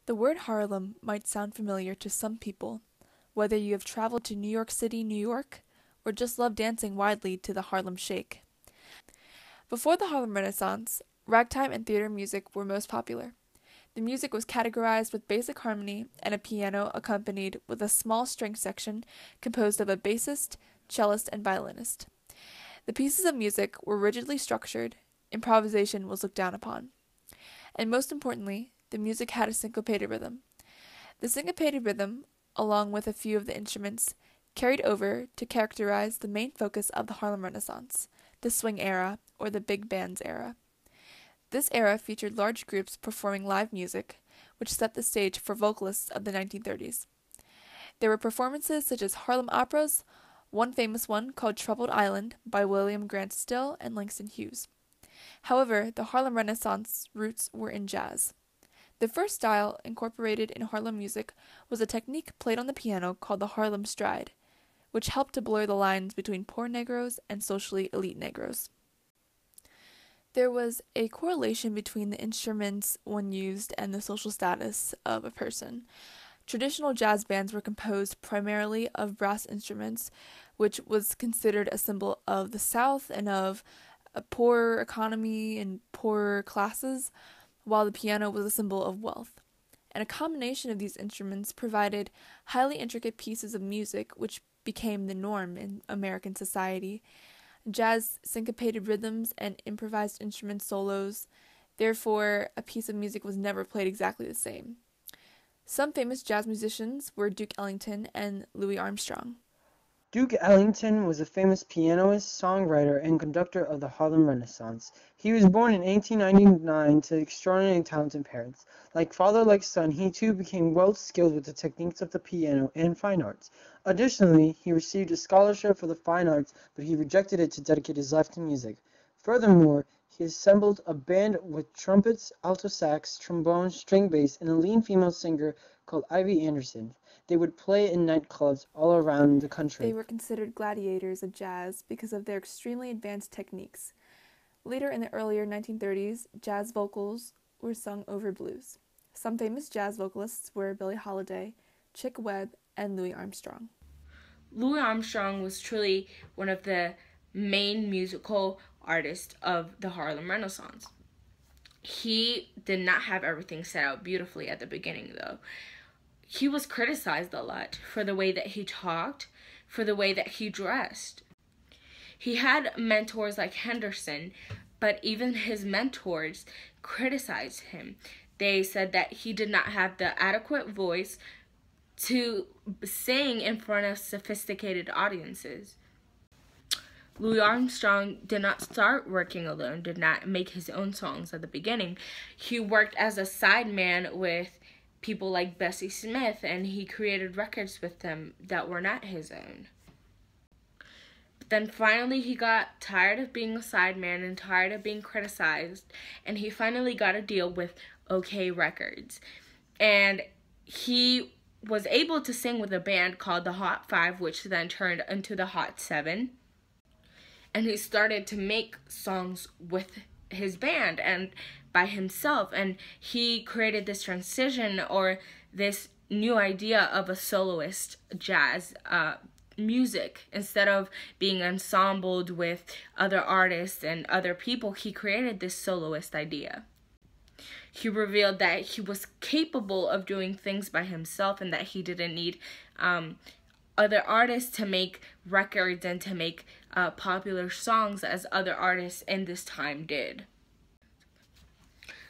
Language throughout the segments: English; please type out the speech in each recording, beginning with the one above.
The word Harlem might sound familiar to some people, whether you have traveled to New York City, New York, or just love dancing widely to the Harlem Shake. Before the Harlem Renaissance, ragtime and theater music were most popular. The music was categorized with basic harmony and a piano accompanied with a small string section composed of a bassist, cellist, and violinist. The pieces of music were rigidly structured, improvisation was looked down upon. And most importantly, the music had a syncopated rhythm. The syncopated rhythm, along with a few of the instruments, carried over to characterize the main focus of the Harlem Renaissance, the swing era, or the big bands era. This era featured large groups performing live music, which set the stage for vocalists of the 1930s. There were performances such as Harlem operas, one famous one called Troubled Island by William Grant Still and Langston Hughes. However, the Harlem Renaissance roots were in jazz. The first style incorporated in Harlem music was a technique played on the piano called the Harlem Stride, which helped to blur the lines between poor Negroes and socially elite Negroes. There was a correlation between the instruments one used and the social status of a person. Traditional jazz bands were composed primarily of brass instruments, which was considered a symbol of the South and of a poorer economy and poorer classes, while the piano was a symbol of wealth. And a combination of these instruments provided highly intricate pieces of music which became the norm in American society. Jazz syncopated rhythms and improvised instrument solos. Therefore, a piece of music was never played exactly the same. Some famous jazz musicians were Duke Ellington and Louis Armstrong. Duke Ellington was a famous pianist, songwriter, and conductor of the Harlem Renaissance. He was born in 1899 to extraordinarily talented parents. Like father, like son, he too became well skilled with the techniques of the piano and fine arts. Additionally, he received a scholarship for the fine arts, but he rejected it to dedicate his life to music. Furthermore, he assembled a band with trumpets, alto sax, trombone, string bass, and a lean female singer called Ivy Anderson. They would play in nightclubs all around the They country. were considered gladiators of jazz because of their extremely advanced techniques. Later in the earlier 1930s, jazz vocals were sung over blues. Some famous jazz vocalists were Billie Holiday, Chick Webb, and Louis Armstrong. Louis Armstrong was truly one of the main musical artists of the Harlem Renaissance. He did not have everything set out beautifully at the beginning, though. He was criticized a lot for the way that he talked, for the way that he dressed. He had mentors like Henderson, but even his mentors criticized him. They said that he did not have the adequate voice to sing in front of sophisticated audiences. Louis Armstrong did not start working alone, did not make his own songs at the beginning. He worked as a sideman with people like Bessie Smith, and he created records with them that were not his own. But then finally he got tired of being a sideman and tired of being criticized, and he finally got a deal with OK Records. And he was able to sing with a band called the Hot Five, which then turned into the Hot Seven. And he started to make songs with his band and by himself, and he created this transition or this new idea of a soloist jazz music. Instead of being ensembled with other artists and other people, he created this soloist idea. He revealed that he was capable of doing things by himself and that he didn't need other artists to make records and to make popular songs as other artists in this time did.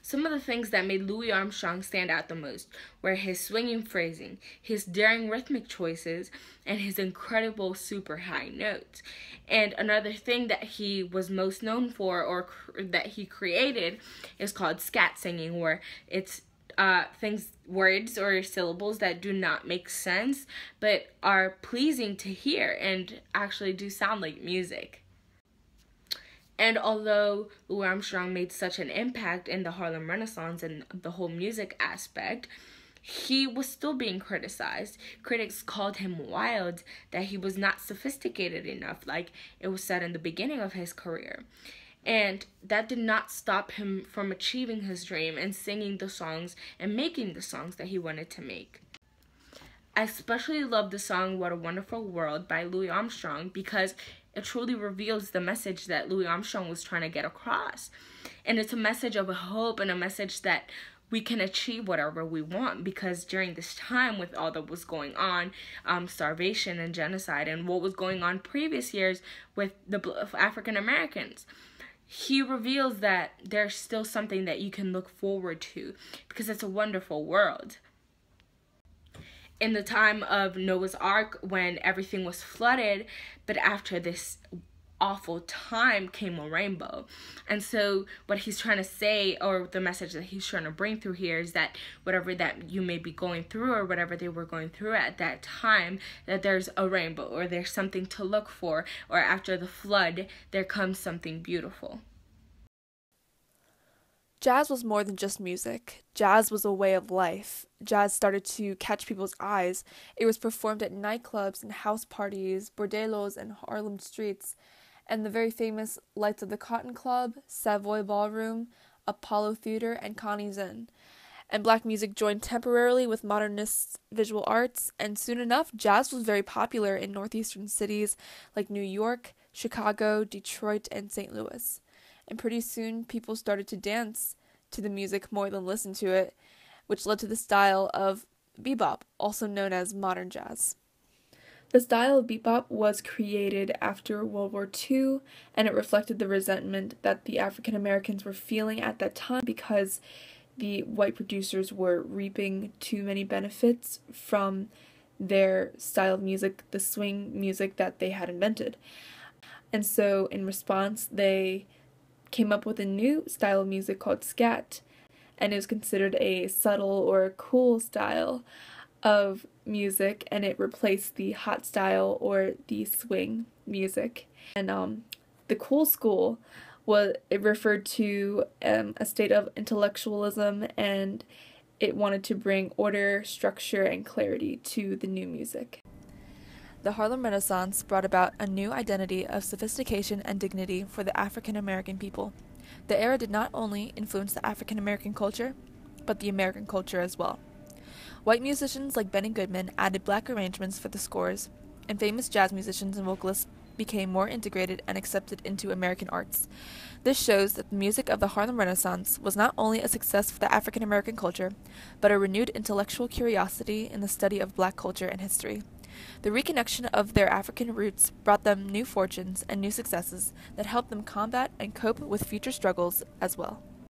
Some of the things that made Louis Armstrong stand out the most were his swinging phrasing, his daring rhythmic choices, and his incredible super high notes. And another thing that he was most known for, or that he created, is called scat singing, where it's words or syllables that do not make sense but are pleasing to hear and actually do sound like music. And although Louis Armstrong made such an impact in the Harlem Renaissance and the whole music aspect, he was still being criticized. Critics called him wild, that he was not sophisticated enough, like it was said in the beginning of his career. And that did not stop him from achieving his dream and singing the songs and making the songs that he wanted to make. I especially love the song What a Wonderful World by Louis Armstrong because it truly reveals the message that Louis Armstrong was trying to get across. And it's a message of hope and a message that we can achieve whatever we want, because during this time with all that was going on, starvation and genocide, and what was going on previous years with the African Americans, he reveals that there's still something that you can look forward to because it's a wonderful world. In the time of Noah's Ark, when everything was flooded, but after this awful time came a rainbow. And so what he's trying to say, or the message that he's trying to bring through here, is that whatever that you may be going through, or whatever they were going through at that time, that there's a rainbow, or there's something to look for, or after the flood there comes something beautiful. Jazz was more than just music. Jazz was a way of life. Jazz started to catch people's eyes. It was performed at nightclubs and house parties, bordellos and Harlem streets, and the very famous Lights of the Cotton Club, Savoy Ballroom, Apollo Theater, and Connie's Inn. And black music joined temporarily with modernist visual arts, and soon enough, jazz was very popular in northeastern cities like New York, Chicago, Detroit, and St. Louis. And pretty soon, people started to dance to the music more than listen to it, which led to the style of bebop, also known as modern jazz. The style of bebop was created after World War II, and it reflected the resentment that the African Americans were feeling at that time because the white producers were reaping too many benefits from their style of music, the swing music that they had invented. And so in response, they came up with a new style of music called scat, and it was considered a subtle or a cool style of music, and it replaced the hot style or the swing music. And the cool school it referred to a state of intellectualism, and it wanted to bring order, structure, and clarity to the new music. The Harlem Renaissance brought about a new identity of sophistication and dignity for the African American people. The era did not only influence the African American culture, but the American culture as well. White musicians like Benny Goodman added black arrangements for the scores, and famous jazz musicians and vocalists became more integrated and accepted into American arts. This shows that the music of the Harlem Renaissance was not only a success for the African American culture, but a renewed intellectual curiosity in the study of black culture and history. The reconnection of their African roots brought them new fortunes and new successes that helped them combat and cope with future struggles as well.